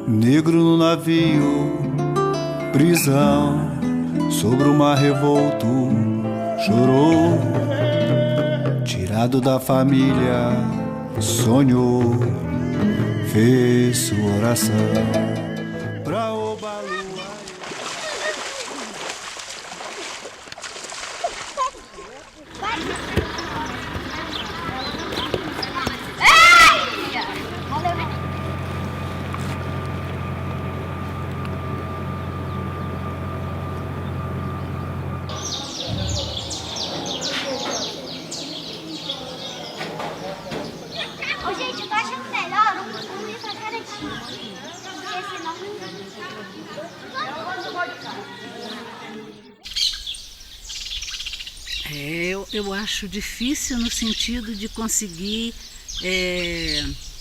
Negro no navio, prisão, sobre o mar revolto, chorou. Tirado da família, sonhou, fez sua oração pra Obalu. Gente, eu tô achando melhor um ir pra cada time, porque senão eu acho difícil no sentido de conseguir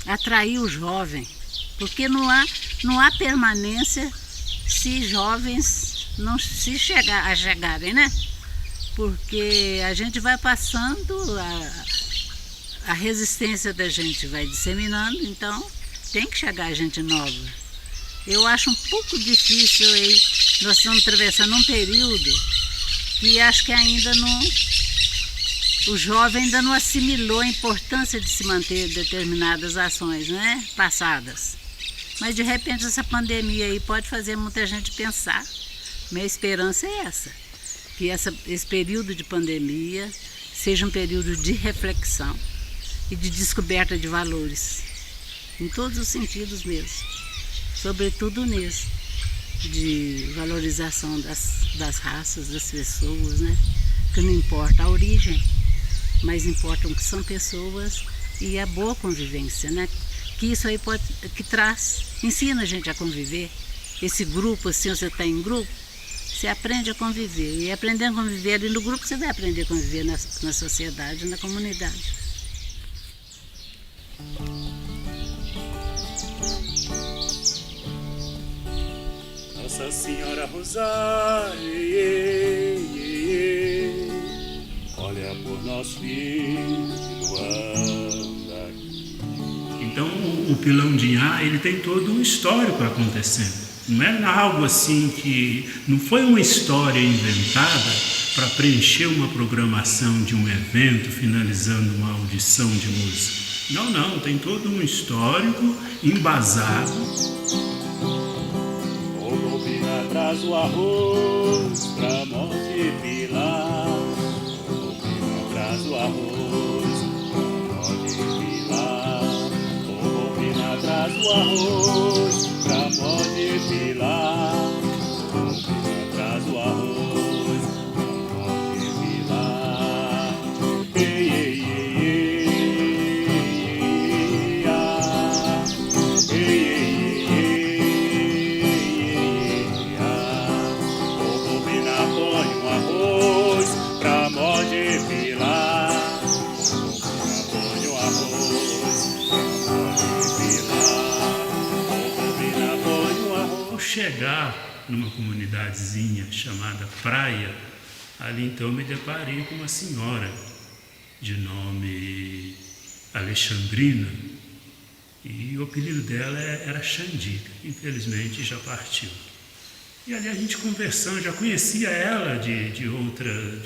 atrair o jovem, porque não há permanência se jovens não se chegarem, né? Porque a gente vai passando, a resistência da gente vai disseminando, então tem que chegar gente nova. Eu acho um pouco difícil aí, nós estamos atravessando um período que acho que ainda não, o jovem ainda não assimilou a importância de se manter determinadas ações, né, passadas. Mas de repente essa pandemia aí pode fazer muita gente pensar. Minha esperança é essa, que esse período de pandemia seja um período de reflexão e de descoberta de valores, em todos os sentidos mesmo, sobretudo nesse, de valorização das raças, das pessoas, né? Que não importa a origem, mas importam que são pessoas e a boa convivência, né? Que isso aí ensina a gente a conviver. Esse grupo, assim, você está em grupo, você aprende a conviver, e aprendendo a conviver ali no grupo, você vai aprender a conviver na sociedade, na comunidade. Nossa Senhora Rosário, olha por nosso filho Luanda. Então o Pilão de Inhá, ele tem todo um histórico acontecendo. Não é algo assim que... Não foi uma história inventada para preencher uma programação de um evento, finalizando uma audição de música. Não, tem todo um histórico embasado. Traz o arroz pra multiplicar. O Pina traz o arroz pra multiplicar. O Pina traz o arroz pra multiplicar. O Pina traz o arroz pra multiplicar. Ei, ei, ei, ei, ah. Ei, ei. Chegar numa comunidadezinha chamada Praia, ali então eu me deparei com uma senhora de nome Alexandrina, e o apelido dela era Xandica, infelizmente já partiu. E ali a gente conversando, já conhecia ela de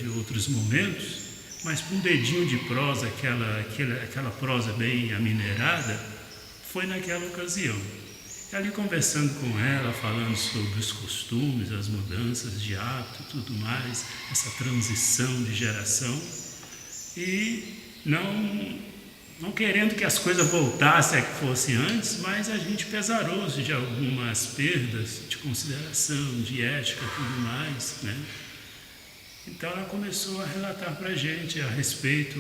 outros momentos, mas com um dedinho de prosa, aquela prosa bem aminerada, foi naquela ocasião. E ali conversando com ela, falando sobre os costumes, as mudanças de hábito, tudo mais, essa transição de geração, e não querendo que as coisas voltassem a que fosse antes, mas a gente pesaroso de algumas perdas de consideração, de ética e tudo mais, né? Então ela começou a relatar para a gente a respeito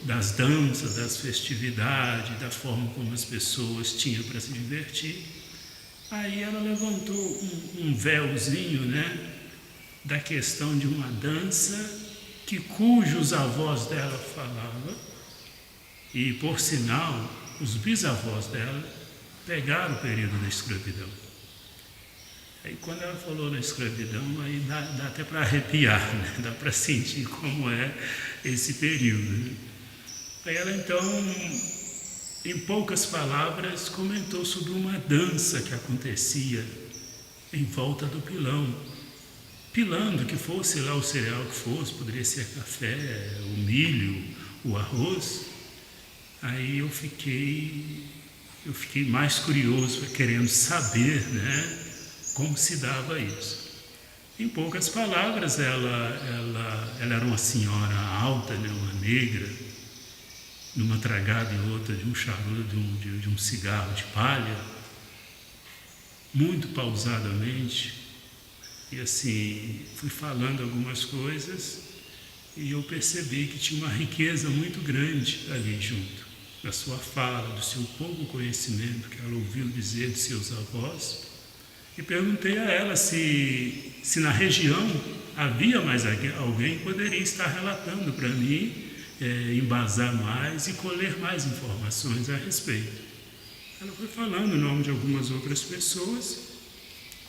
das danças, das festividades, da forma como as pessoas tinham para se divertir. Aí ela levantou um véuzinho, né, da questão de uma dança cujos avós dela falavam, e por sinal, os bisavós dela pegaram o período da escravidão. Aí quando ela falou na escravidão, aí dá até para arrepiar, né? Dá para sentir como é esse período. Né? Aí ela então, em poucas palavras, comentou sobre uma dança que acontecia em volta do pilão. Pilando que fosse lá o cereal que fosse, poderia ser café, o milho, o arroz. Aí eu fiquei mais curioso, querendo saber, né, como se dava isso. Em poucas palavras, ela era uma senhora alta, né, uma negra, numa tragada e outra de um charuto, de um cigarro de palha, muito pausadamente. E assim, fui falando algumas coisas e eu percebi que tinha uma riqueza muito grande ali junto, da sua fala, do seu pouco conhecimento que ela ouviu dizer de seus avós. E perguntei a ela se na região havia mais alguém que poderia estar relatando para mim, embasar mais e colher mais informações a respeito. Ela foi falando o nome de algumas outras pessoas.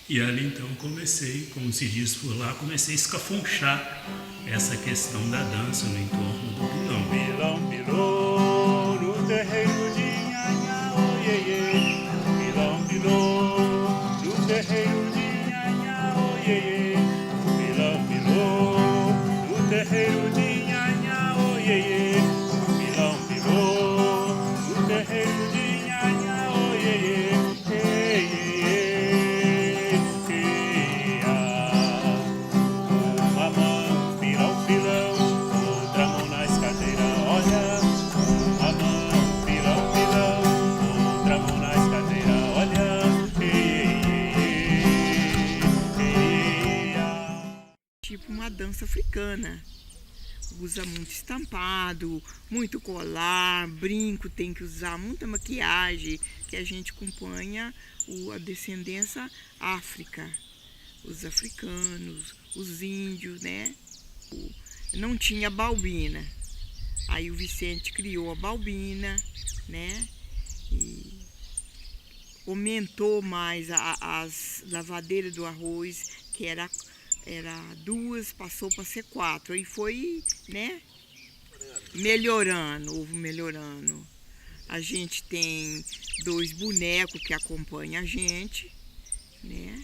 E ali então comecei, como se diz por lá, comecei a escafonchar essa questão da dança no entorno do pilão. Pilão, pilou, no terreiro de Nhanhá, oh, iê, iê. Pilão, pilou, no terreiro de Nhanhá, oh, iê, iê. Pilão, pilou, no terreiro de Nhanhá, oh, iê, iê. Pilão, pilou, no terreiro de Nhanhá, oh, iê, iê. Tipo uma dança africana, usa muito estampado, muito colar, brinco, tem que usar muita maquiagem, que a gente acompanha a descendência África, os africanos, os índios, né? Não tinha balbina, aí o Vicente criou a balbina, né? E aumentou mais as lavadeiras do arroz, que era 2, passou para ser 4. Aí foi, né, melhorando. A gente tem 2 bonecos que acompanham a gente, né?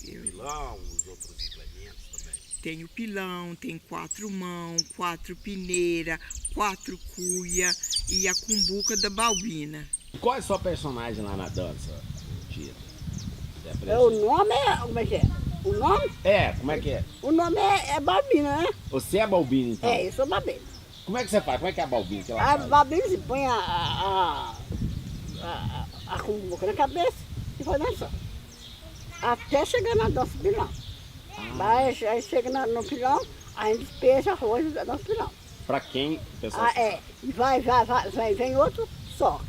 Pilão, os outros implementos também. Tem o pilão, tem 4 mãos, 4 peneiras, 4 cuia e a cumbuca da balbina. Qual é a sua personagem lá na dança, tia? O nome é... Como é que é? O nome? Como é que é? O nome é Balbina, né? Você é Balbina, então? Eu sou Balbina. Como é que você faz? Como é que é a Balbina? Que ela A faz? Balbina se põe a cumbuca na cabeça e vai dançar. Até chegar na dança pilão. Aí chega no pilão, aí a gente despeja arroz da dança pilão. Pra quem? Pessoal? Vai, vem outro, soca.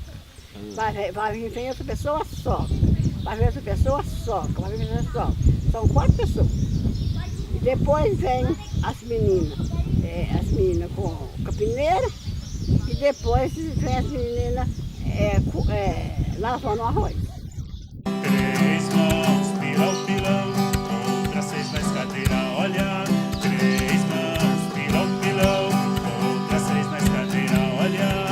Vem outra pessoa, soca. Vai ver outra pessoa, soca. Vai ver outra pessoa, soca. São 4 pessoas. E depois vem as meninas com a peneira. E depois vem as meninas lavando o arroz. 3 mãos, pilão, pilão, outras 6 na escadeira, olha. 3 mãos, pilão, pilão, outras 6 na escadeira, olha.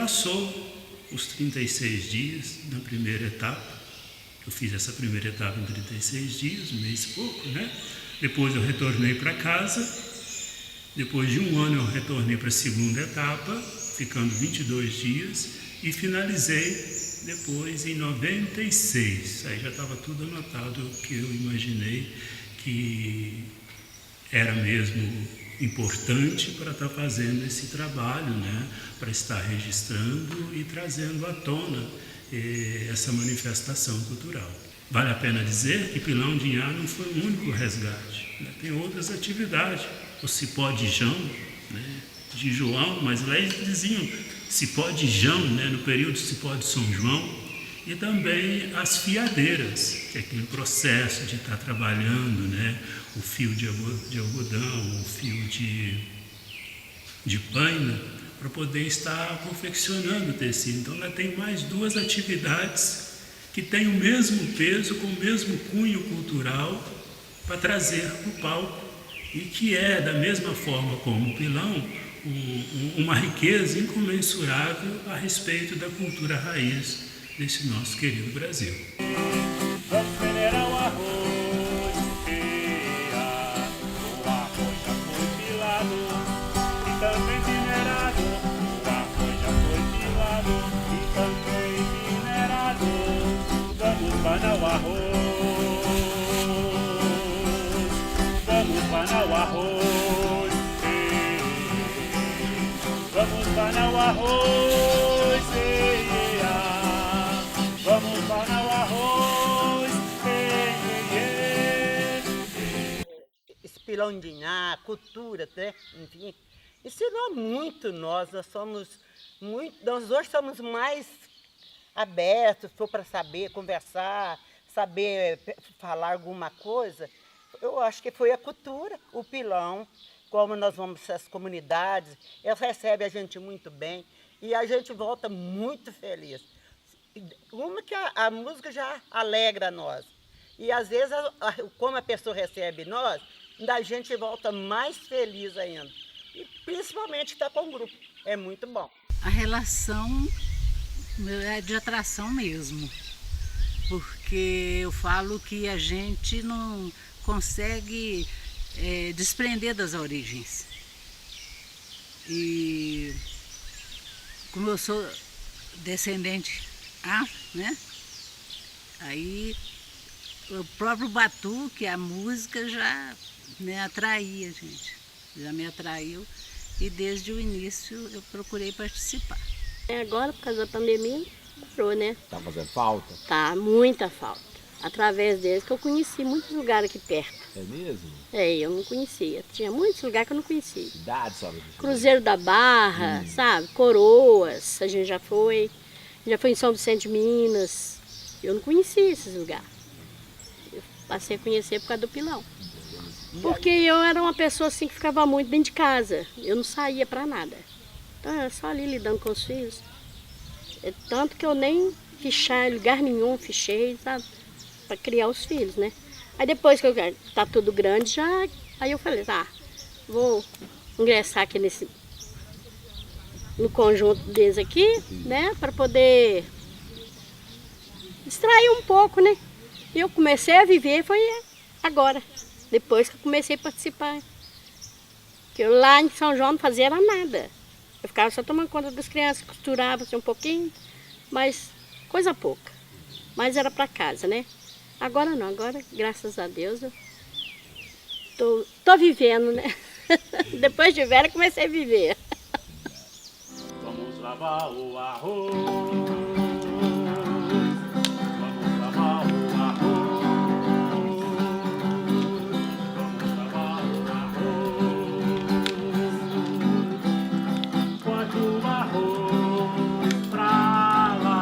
passou os 36 dias na primeira etapa. Eu fiz essa primeira etapa em 36 dias, um mês e pouco, né? Depois eu retornei para casa. Depois de um ano eu retornei para a segunda etapa, ficando 22 dias, e finalizei depois em 96. Aí já estava tudo anotado, que eu imaginei que era mesmo importante para estar fazendo esse trabalho, né? Para estar registrando e trazendo à tona essa manifestação cultural. Vale a pena dizer que Pilão de Inhá não foi o único resgate, né? Tem outras atividades. O cipó de Jão, né, de João, mas lá eles diziam cipó de Jão, né, no período cipó de São João, e também as fiadeiras, que é aquele processo de estar trabalhando, né, o fio de algodão, o fio de paina, para poder estar confeccionando o tecido. Então lá tem mais duas atividades que têm o mesmo peso, com o mesmo cunho cultural, para trazer para o palco, e que é, da mesma forma como o pilão, uma riqueza incomensurável a respeito da cultura raiz desse nosso querido Brasil. Vamos minerar o arroz, o arroz já foi pilado e também minerado. O arroz já foi pilado e também minerado. Vamos panar o arroz. Vamos panar o arroz, vamos panar o arroz, vamos panar o arroz. Esse Pilão de Inhá, cultura, né? Enfim, ensinou muito nós somos muito, nós hoje somos mais abertos, for para saber conversar, saber falar alguma coisa. Eu acho que foi a cultura, o pilão, como nós vamos para as comunidades, eles recebem a gente muito bem e a gente volta muito feliz. Uma que a música já alegra nós. E às vezes, como a pessoa recebe nós, a gente volta mais feliz ainda. E principalmente estar com o grupo, é muito bom. A relação é de atração mesmo, porque eu falo que a gente não consegue desprender das origens. E como eu sou descendente afro, né? Aí o próprio batuque, a música já me atraía, gente. Já me atraiu e desde o início eu procurei participar. Agora, por causa da pandemia, parou, né? Tá fazendo falta? Tá, muita falta. Através deles que eu conheci muitos lugares aqui perto. É mesmo? Eu não conhecia. Tinha muitos lugares que eu não conhecia. Cidade, sabe? Cruzeiro da Barra, sabe? Coroas, a gente já foi. Já foi em São Vicente de Minas. Eu não conhecia esses lugares. Eu passei a conhecer por causa do pilão. Porque eu era uma pessoa assim que ficava muito dentro de casa. Eu não saía para nada. Então eu era só ali lidando com os filhos. Tanto que eu nem fichei em lugar nenhum, fichei, sabe? Para criar os filhos, né? Aí depois que tá tudo grande, aí eu falei, vou ingressar aqui no conjunto deles aqui, né? Para poder distrair um pouco, né? E eu comecei a viver, foi agora, depois que eu comecei a participar. Que eu lá em São João não fazia nada. Eu ficava só tomando conta das crianças, costurava assim, um pouquinho, mas coisa pouca. Mas era para casa, né? Agora não, agora, graças a Deus, eu tô vivendo, né? Depois de velha, comecei a viver. Vamos lavar o arroz. Vamos lavar o arroz. Vamos lavar o arroz. Bota o arroz pra lá.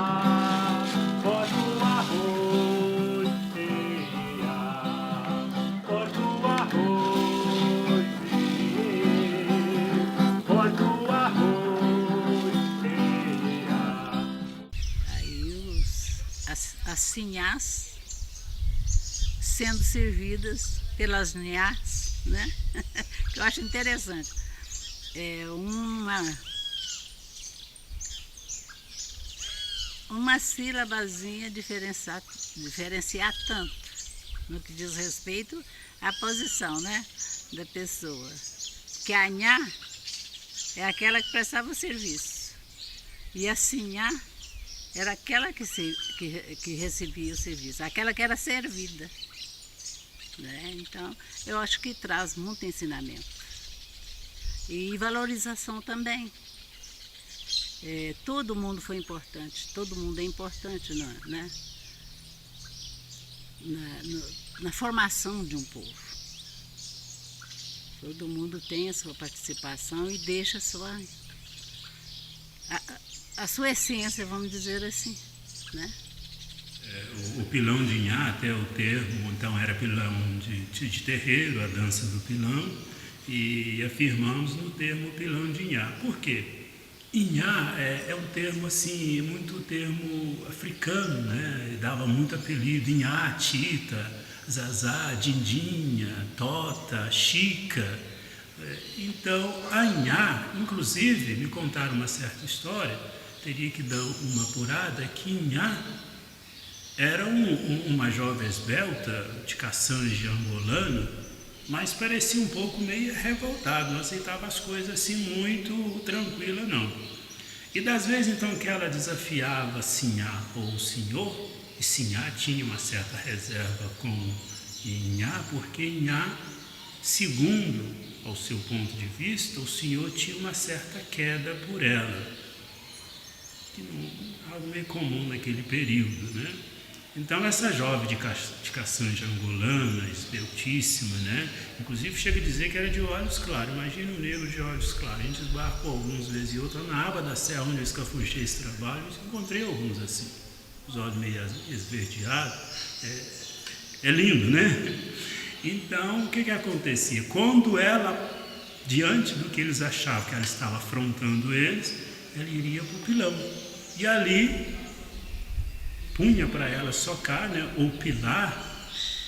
Bota o arroz, bota o arroz, bota o arroz. Aí as sinhás sendo servidas pelas nhás, né? Que eu acho interessante. uma sílabazinha diferenciar tanto no que diz respeito à posição, né, da pessoa. Que a nhá é aquela que prestava o serviço e a sinhá era aquela que recebia o serviço, aquela que era servida. Né? Então, eu acho que traz muito ensinamento. E valorização também. Todo mundo foi importante, todo mundo é importante na formação de um povo. Todo mundo tem a sua participação e deixa a sua essência, vamos dizer assim, né? O pilão de Inhá, até o termo, então era pilão de terreiro, a dança do pilão, e afirmamos no termo pilão de Inhá. Por quê? Inhá é um termo assim, muito termo africano, né? Dava muito apelido, Inhá, Tita, Zazá, Dindinha, Tota, Chica. Então, a Inhá, inclusive, me contaram uma certa história, teria que dar uma apurada, que Inhá era uma jovem esbelta, de caçange angolano, mas parecia um pouco meio revoltado, não aceitava as coisas assim muito tranquila, não. E das vezes então que ela desafiava Sinhá ou Senhor, e Sinhá tinha uma certa reserva com Inhá, porque Inhá, segundo ao seu ponto de vista, o Senhor tinha uma certa queda por ela, que não algo meio comum naquele período, né? Então essa jovem de caçange angolana, esbeltíssima, né? Inclusive chega a dizer que era de olhos claros. Imagina um negro de olhos claros. A gente esbarcou alguns vezes e outras na aba da serra onde eu escafuchei esse trabalho, eu encontrei alguns assim, os olhos meio esverdeados. É lindo, né? Então o que acontecia? Quando ela, diante do que eles achavam que ela estava afrontando eles, ela iria para o pilão. E ali punha para ela socar, né, ou pilar,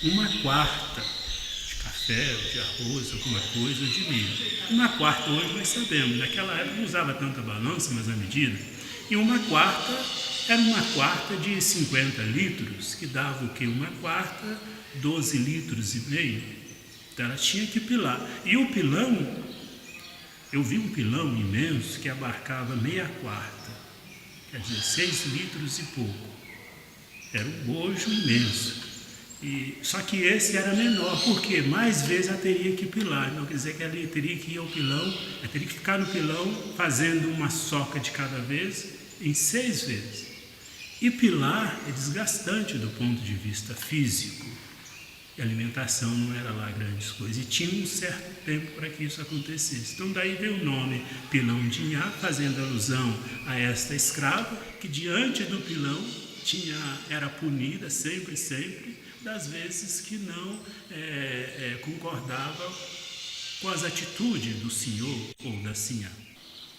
uma quarta de café, ou de arroz, alguma coisa, ou de milho. Uma quarta hoje nós sabemos, naquela época não usava tanta balança, mas a medida. E uma quarta era uma quarta de 50 litros, que dava o quê? Uma quarta, 12 litros e meio. Então ela tinha que pilar. E o pilão, eu vi um pilão imenso que abarcava meia quarta, quer dizer, 6 litros e pouco. Era um bojo imenso. Só que esse era menor, porque mais vezes ela teria que pilar. Não quer dizer que ela teria que ir ao pilão, ela teria que ficar no pilão fazendo uma soca de cada vez em 6 vezes. E pilar é desgastante do ponto de vista físico. E a alimentação não era lá grandes coisas. E tinha um certo tempo para que isso acontecesse. Então daí veio o nome pilão de Inhá, fazendo alusão a esta escrava, que diante do pilão era punida sempre, das vezes que não concordava com as atitudes do senhor ou da sinhá.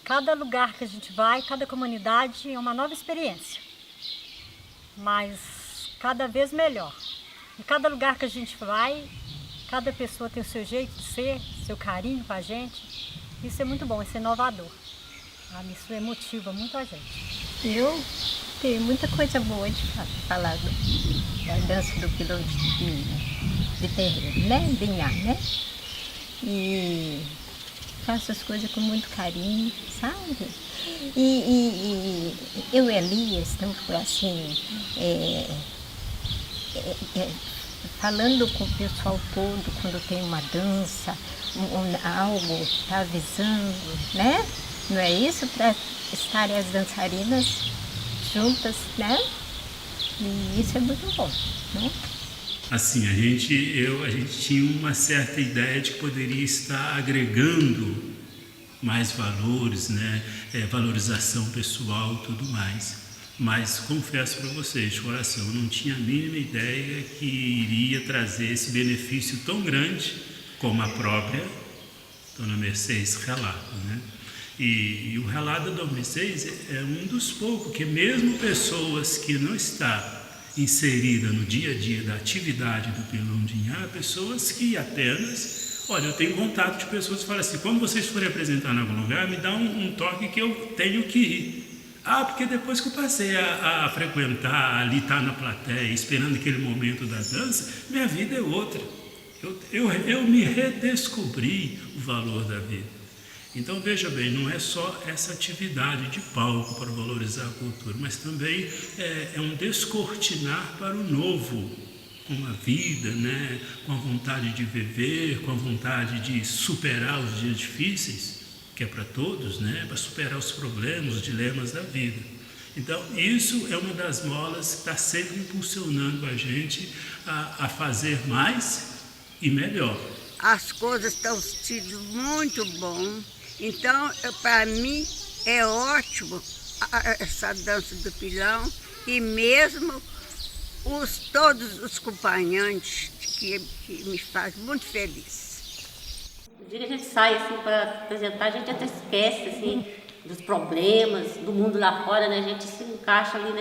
Cada lugar que a gente vai, cada comunidade é uma nova experiência, mas cada vez melhor. Em cada lugar que a gente vai, cada pessoa tem o seu jeito de ser, seu carinho com a gente. Isso é muito bom, isso é inovador. Isso motiva muito a gente. Eu tenho muita coisa boa de falar da dança do pilão de terreiro, né? De Inhá, né? E faço as coisas com muito carinho, sabe? E eu e Elias estamos assim, falando com o pessoal todo quando tem uma dança, algo, está avisando, né? Não é isso? Para estarem as dançarinas juntas, né? E isso é muito bom, né? Assim, a gente tinha uma certa ideia de que poderia estar agregando mais valores, né? Valorização pessoal e tudo mais. Mas confesso para vocês, de coração, eu não tinha a mínima ideia que iria trazer esse benefício tão grande como a própria Dona Mercedes relata, né? E o relato da Dona Mercedes é um dos poucos que mesmo pessoas que não estão inseridas no dia a dia da atividade do pilão de Inhá, pessoas que apenas, olha, eu tenho contato de pessoas que falam assim, quando vocês forem apresentar em algum lugar, me dá um toque que eu tenho que ir. Porque depois que eu passei a frequentar, ali estar na plateia, esperando aquele momento da dança, minha vida é outra. Eu me redescobri o valor da vida. Então, veja bem, não é só essa atividade de palco para valorizar a cultura, mas também é um descortinar para o novo, com a vida, né? Com a vontade de viver, com a vontade de superar os dias difíceis, que é para todos, né? Para superar os problemas, os dilemas da vida. Então, isso é uma das molas que está sempre impulsionando a gente a fazer mais e melhor. As coisas estão sendo muito bom. Então, para mim, é ótimo essa dança do pilão e mesmo todos os acompanhantes que me fazem muito feliz. O dia que a gente sai assim, para apresentar, a gente até esquece assim, dos problemas, do mundo lá fora, né? A gente se encaixa ali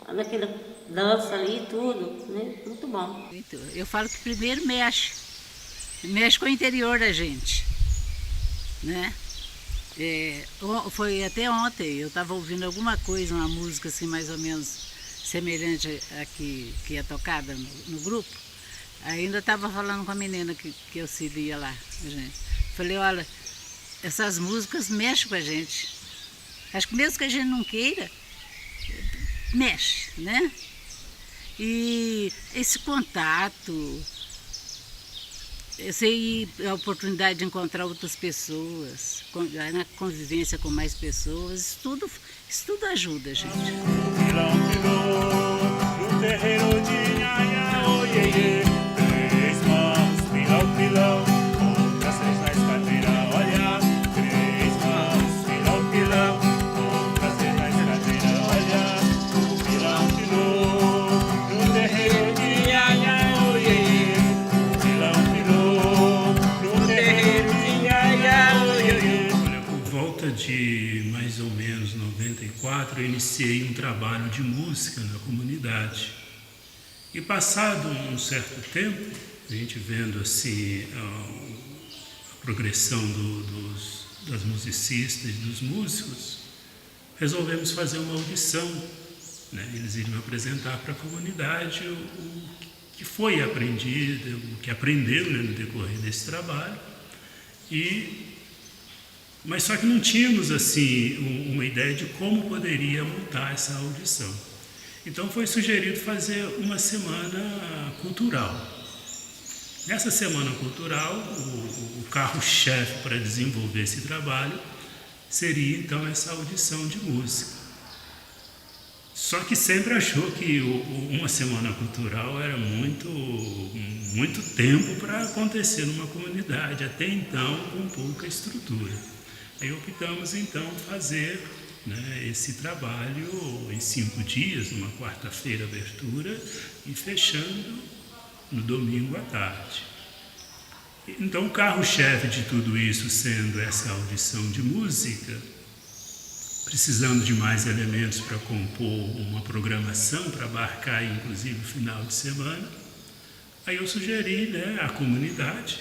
naquela dança ali e tudo, né? Muito bom. Eu falo que primeiro mexe com o interior da gente, né? Foi até ontem, eu estava ouvindo alguma coisa, uma música assim mais ou menos semelhante a que é tocada no grupo. Ainda estava falando com a menina que auxilia lá, gente. Falei, olha, essas músicas mexem com a gente. Acho que mesmo que a gente não queira, mexe, né? E esse contato, a oportunidade de encontrar outras pessoas, na convivência com mais pessoas, isso tudo ajuda a gente. Pilão, pilão, no terreiro de Nhanhá, oh, iê, iê. 3 mãos, pilão, pilão, outras 3 na escadeira, olha. 3 mãos, pilão, pilão, outras 3 na escadeira, olha. Pilão, pilão, no terreiro de Nhanhá, oh, iê, iê. Pilão, pilão, no terreiro de Nhanhá, oh, iê, iê. Olha, por volta de mais ou menos 94, eu iniciei um trabalho de música na comunidade. E passado um certo tempo, a gente vendo assim a progressão das musicistas e dos músicos, resolvemos fazer uma audição, né? Eles iriam apresentar para a comunidade o que foi aprendido, o que aprendeu, né, no decorrer desse trabalho. Mas só que não tínhamos assim uma ideia de como poderia montar essa audição. Então foi sugerido fazer uma semana cultural. Nessa semana cultural, o carro-chefe para desenvolver esse trabalho seria então essa audição de música. Só que sempre achou que uma semana cultural era muito tempo para acontecer numa comunidade, até então com pouca estrutura. Aí optamos então fazer, né, esse trabalho em 5 dias, numa quarta-feira abertura e fechando no domingo à tarde. Então o carro-chefe de tudo isso sendo essa audição de música, precisando de mais elementos para compor uma programação, para abarcar inclusive o final de semana, aí eu sugeri, né, à comunidade,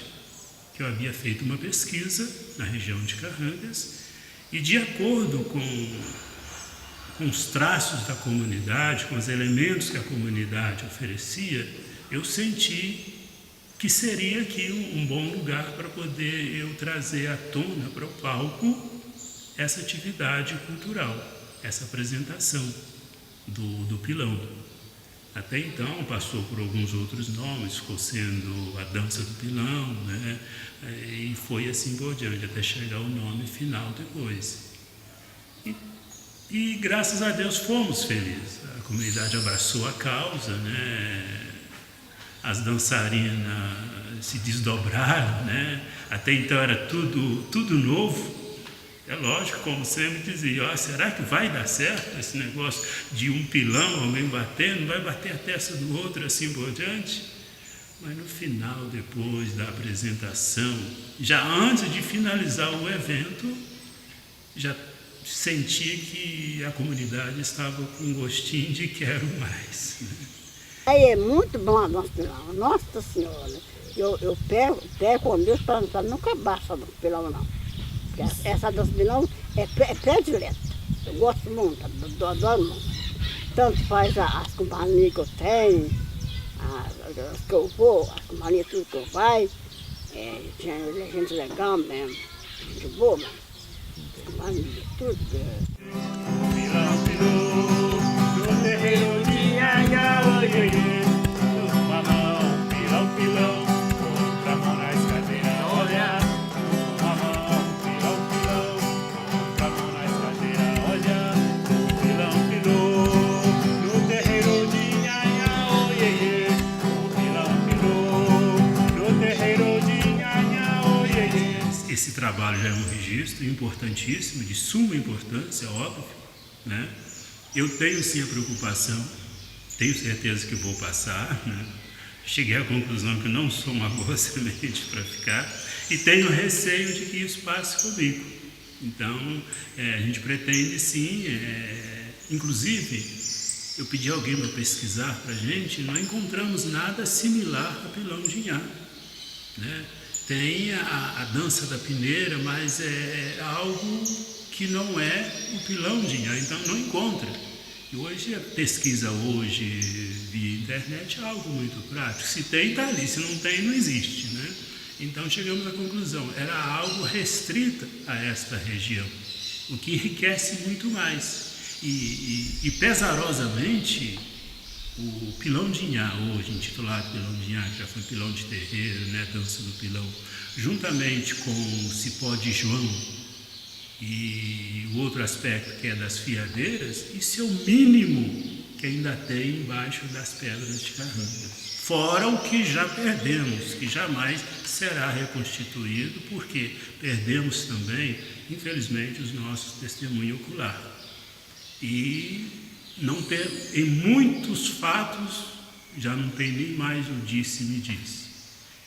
que eu havia feito uma pesquisa na região de Carrangas, e de acordo com os traços da comunidade, com os elementos que a comunidade oferecia, eu senti que seria aqui um bom lugar para poder eu trazer à tona para o palco essa atividade cultural, essa apresentação do pilão. Até então passou por alguns outros nomes, ficou sendo a dança do pilão, né? E foi assim por diante, até chegar ao nome final depois. E graças a Deus fomos felizes. A comunidade abraçou a causa, né? As dançarinas se desdobraram, né? Até então era tudo novo. É lógico, como sempre dizia, será que vai dar certo esse negócio de um pilão, alguém batendo, vai bater a testa do outro assim por diante? Mas no final, depois da apresentação, já antes de finalizar o evento, já senti que a comunidade estava com um gostinho de quero mais. Aí é muito bom a nossa pilão, Nossa Senhora. Eu pego com Deus para nunca baixa do pilão, não. Essa dança pilão é predileta. Eu gosto muito, adoro muito. Tanto faz as companhias que eu tenho, as que eu vou, as companhias tudo que eu vai, gente legal mesmo, gente boa, mas as companhias tudo. Pilão, pilão, no terreiro de Anhá, oiê, uma mão, pilão, pilão, outra mão na escadeira, olha, uma mão, pilão, pilão, outra mão na escadeira, olha, pilão, pilão, no terreiro de Anhá, oiê, pilão, pilão, no terreiro de Anhá, oiê. Esse trabalho já é um registro importantíssimo, de suma importância, óbvio, né? Eu tenho sim a preocupação, tenho certeza que vou passar, né? Cheguei à conclusão que não sou uma boa semente para ficar e tenho receio de que isso passe comigo. Então, a gente pretende sim, inclusive, eu pedi alguém para pesquisar para a gente, não encontramos nada similar a pilão de Inhá, né? Tem a dança da pineira, mas é algo que não é o pilão de Inhá, então não encontra. E hoje, a pesquisa hoje via internet é algo muito prático. Se tem, está ali. Se não tem, não existe, né? Então chegamos à conclusão, era algo restrita a esta região, o que enriquece muito mais. E pesarosamente, o pilão de Inhá, hoje intitulado pilão de Inhá, que já foi pilão de terreiro, né, dança do pilão, juntamente com o cipó de João e o outro aspecto que é das fiadeiras, isso é o mínimo que ainda tem embaixo das pedras de Carrangas. Fora o que já perdemos, que jamais será reconstituído, porque perdemos também, infelizmente, os nossos testemunhos oculares. E não tem, em muitos fatos, já não tem nem mais o disse-me disse.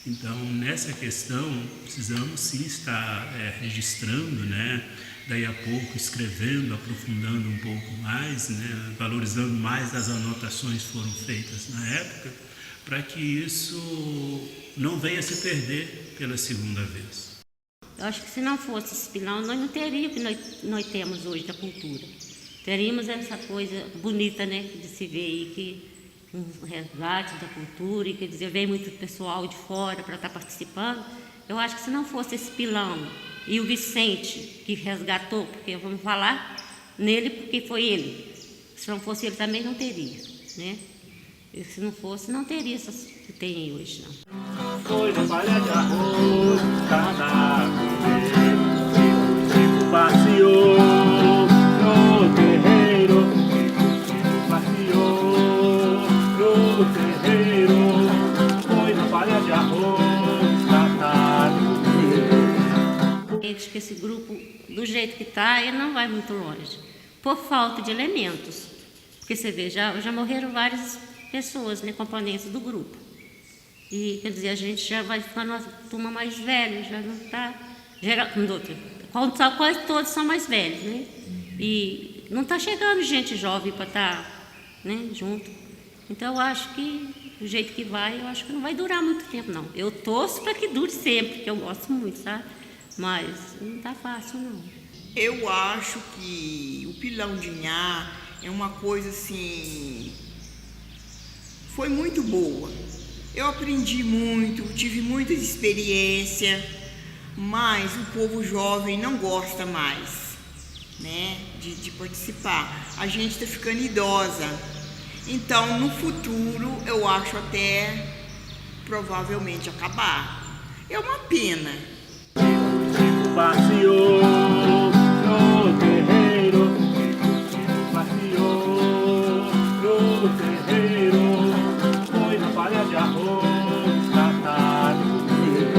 Então, nessa questão, precisamos sim estar registrando, né? Daí a pouco escrevendo, aprofundando um pouco mais, né? Valorizando mais as anotações que foram feitas na época, para que isso não venha se perder pela segunda vez. Eu acho que se não fosse esse pilão, nós não teríamos o que nós temos hoje da cultura. Teríamos essa coisa bonita, né, de se ver aí, que um resgate da cultura, e quer dizer, vem muito pessoal de fora para estar participando. Eu acho que se não fosse esse pilão e o Vicente que resgatou, porque vamos falar nele porque foi ele. Se não fosse ele também não teria, né? E se não fosse, não teria essas que tem aí hoje, não. Foi no palha de arroz, cardápio, Chico passeou no terreiro, Chico passeou no terreiro, foi no palha de arroz, cardápio. Acho que esse grupo, do jeito que está, ele não vai muito longe, por falta de elementos. Porque você vê, já morreram várias pessoas, né, componentes do grupo. E, quer dizer, a gente já vai ficando uma turma mais velha, já não está... Quase todos são mais velhos, né? E não está chegando gente jovem para estar, né, junto. Então, eu acho que, do jeito que vai, eu acho que não vai durar muito tempo, não. Eu torço para que dure sempre, porque eu gosto muito, sabe? Mas não está fácil, não. Eu acho que o pilão de Inhá é uma coisa, assim... Foi muito boa. Eu aprendi muito, tive muita experiência, mas o povo jovem não gosta mais, né, de participar. A gente está ficando idosa. Então, no futuro, eu acho até provavelmente acabar. É uma pena. Chico passeou no terreiro, Chico passeou no terreiro. Foi na palha de arroz, catar e comer.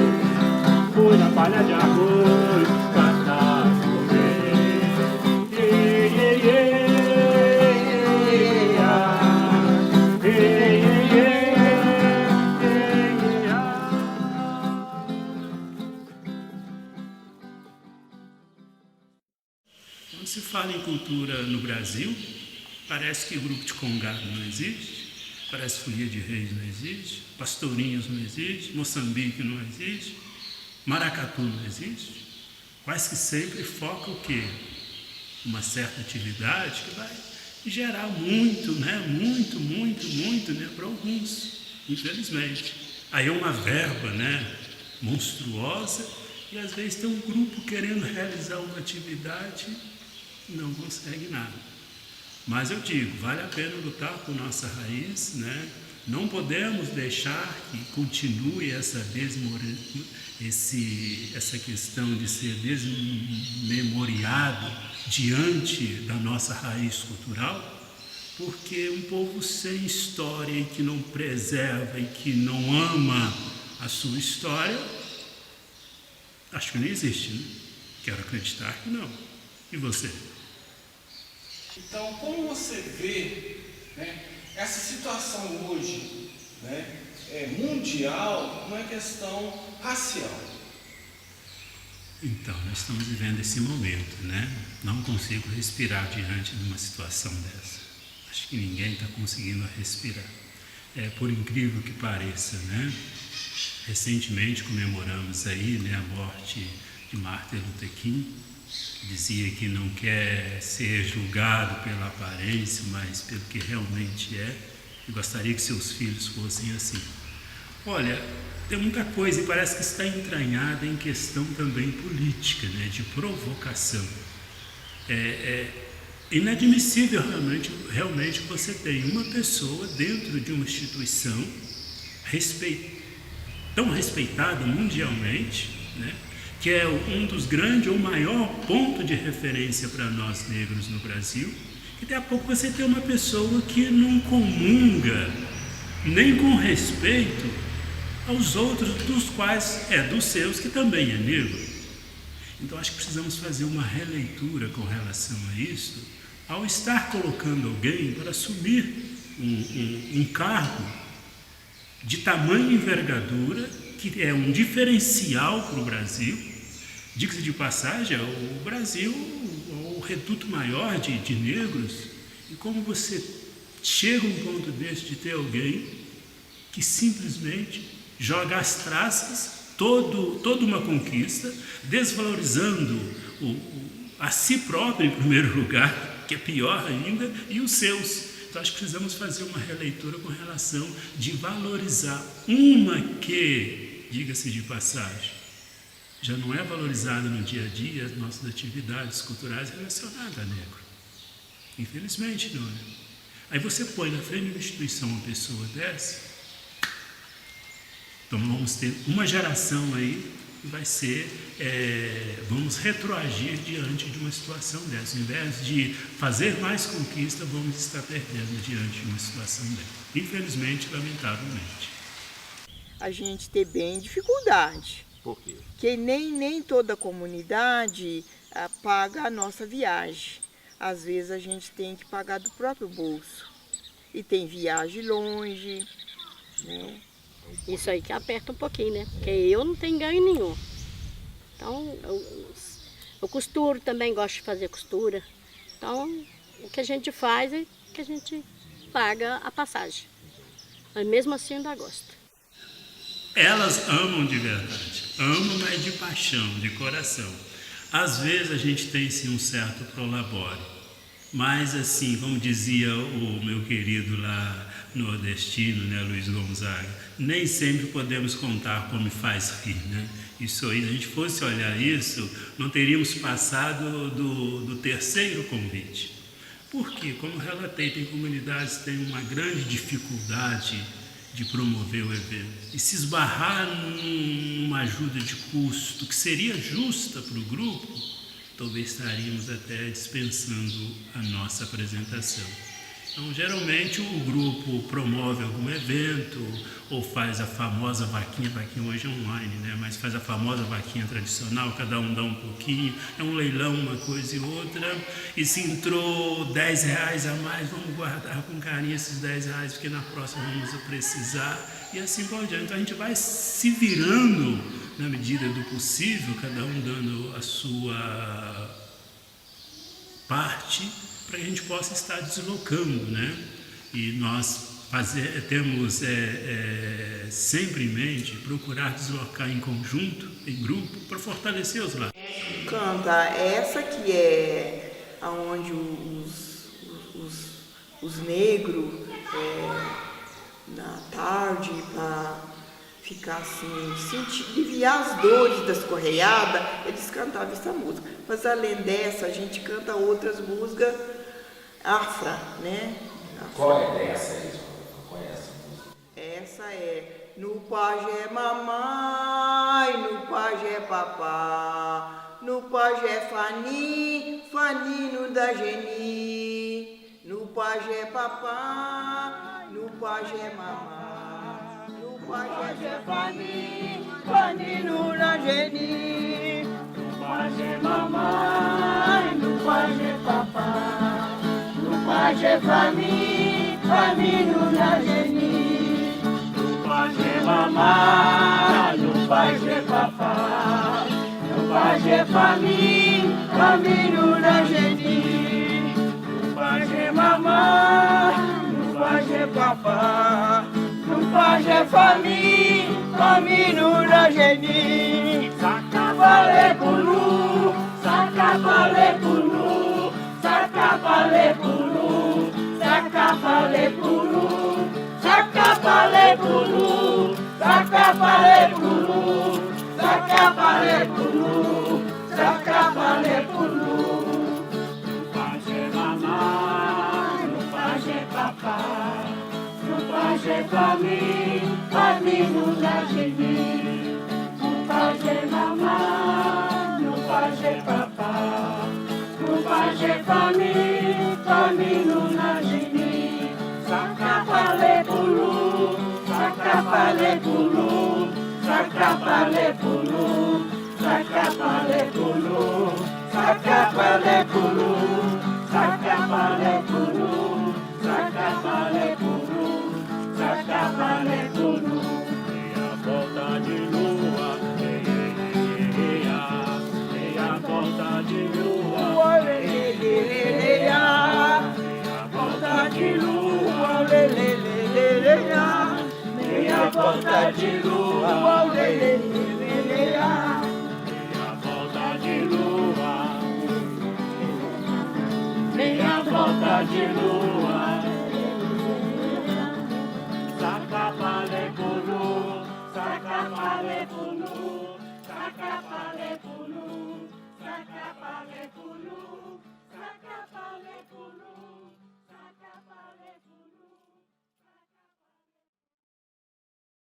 Foi na palha de arroz, catar e comer. Ei, ei, ei, ah. Ei, ei, ei, ah. Quando se fala em cultura no Brasil, parece que o grupo de congado não existe. Parece que Folia de Reis não existe, Pastorinhos não existe, Moçambique não existe, Maracatu não existe. Quase que sempre foca o quê? uma certa atividade que vai gerar muito, né? Muito, né? Para alguns, infelizmente. Aí é uma verba, né? Monstruosa, e às vezes tem um grupo querendo realizar uma atividade e não consegue nada. Mas eu digo, vale a pena lutar por nossa raiz, né? Não podemos deixar que continue essa questão de ser desmemoriado diante da nossa raiz cultural, porque um povo sem história e que não preserva e que não ama a sua história, acho que não existe, né? Quero acreditar que não. E você? Então, como você vê, né, essa situação hoje, né, mundial, uma questão racial? Então, nós estamos vivendo esse momento, né? Não consigo respirar diante de uma situação dessa. Acho que ninguém está conseguindo respirar. Por incrível que pareça, né? Recentemente comemoramos aí, né, a morte de Martin Luther King, que dizia que não quer ser julgado pela aparência, mas pelo que realmente é, e gostaria que seus filhos fossem assim. Olha, tem muita coisa e parece que está entranhada em questão também política, né, de provocação. É inadmissível realmente você tem uma pessoa dentro de uma instituição tão respeitada mundialmente, né, que é um dos grandes ou maior ponto de referência para nós negros no Brasil, e daqui a pouco você tem uma pessoa que não comunga nem com respeito aos outros, dos quais dos seus, que também é negro. Então acho que precisamos fazer uma releitura com relação a isso, ao estar colocando alguém para assumir um cargo de tamanha envergadura, que é um diferencial para o Brasil. Diga-se de passagem, o Brasil é o reduto maior de negros, e como você chega a um ponto desse de ter alguém que simplesmente joga às traças toda uma conquista, desvalorizando a si próprio em primeiro lugar, que é pior ainda, e os seus. Então acho que precisamos fazer uma releitura com relação de valorizar uma que, diga-se de passagem, já não é valorizada no dia a dia as nossas atividades culturais relacionadas a negro. Infelizmente não é. Aí você põe na frente de uma instituição uma pessoa dessa, então vamos ter uma geração aí que vai ser, vamos retroagir diante de uma situação dessa. Ao invés de fazer mais conquista, vamos estar perdendo diante de uma situação dessa. Infelizmente, lamentavelmente. A gente tem bem dificuldade. Por quê? Porque nem toda comunidade paga a nossa viagem. Às vezes a gente tem que pagar do próprio bolso. E tem viagem longe, né? Isso aí que aperta um pouquinho, né? Porque eu não tenho ganho nenhum. Então, eu costuro também, gosto de fazer costura. Então, o que a gente faz é que a gente paga a passagem. Mas mesmo assim ainda gosto. Elas amam de verdade. Amam, mas de paixão, de coração. Às vezes a gente tem sim um certo prolabore. Mas assim, como dizia o meu querido lá nordestino, né, Luiz Gonzaga, nem sempre podemos contar como faz rir, né? Isso aí, se a gente fosse olhar isso, não teríamos passado do terceiro convite. Porque, como relatei, tem comunidades que têm uma grande dificuldade de promover o evento. E se esbarrar numa ajuda de custo que seria justa para o grupo, talvez estaríamos até dispensando a nossa apresentação. Então, geralmente, o grupo promove algum evento ou faz a famosa vaquinha hoje é online, né? Mas faz a famosa vaquinha tradicional, cada um dá um pouquinho, é um leilão, uma coisa e outra, e se entrou R$10 a mais, vamos guardar com carinho esses R$10, porque na próxima vamos precisar, e assim por diante. Então, a gente vai se virando na medida do possível, cada um dando a sua parte, para que a gente possa estar deslocando, né? E nós temos sempre em mente procurar deslocar em conjunto, em grupo, para fortalecer os laços. Canta essa que é onde os negros, na tarde, para ficar assim, aliviar as dores das correiadas, eles cantavam essa música. Mas além dessa, a gente canta outras músicas afra, né? Qual é essa aí? Qual é essa música? Essa é no pajé mamãe, no pajé papá, no pajé fani, fanino da geni, no pajé papá, no pajé mamá, no pajé fani, fanino da geni, no pajé mamãe, no pajé papá, no pajé fani, fanino da geni, no pajé mamá, no pajé papá, no pajé fani, fanino da geni, no pajé mamá, no pajé papá, no pajé fani, fanino da geni, sacavale pulu, sacavale pulu, sacavale pulu, sacavale pulu, sacavale pulu, sacavale pulu, sacavale pulu, sacavale pulu. No pajé mamá, no pajé papá, no pajé famino da geni, no pajé mamá, no pajé papá, no pajé famino da geni, sacavale pulu, sacavale pulu, sacavale pulu, sacavale pulu, sacavale pulu, sacavale pulu, sacavale pulu, sacavale pulu. Meia volta de lua, meia volta de lua, meia volta de lua, meia volta de lua, meia volta de lua, meia volta de lua.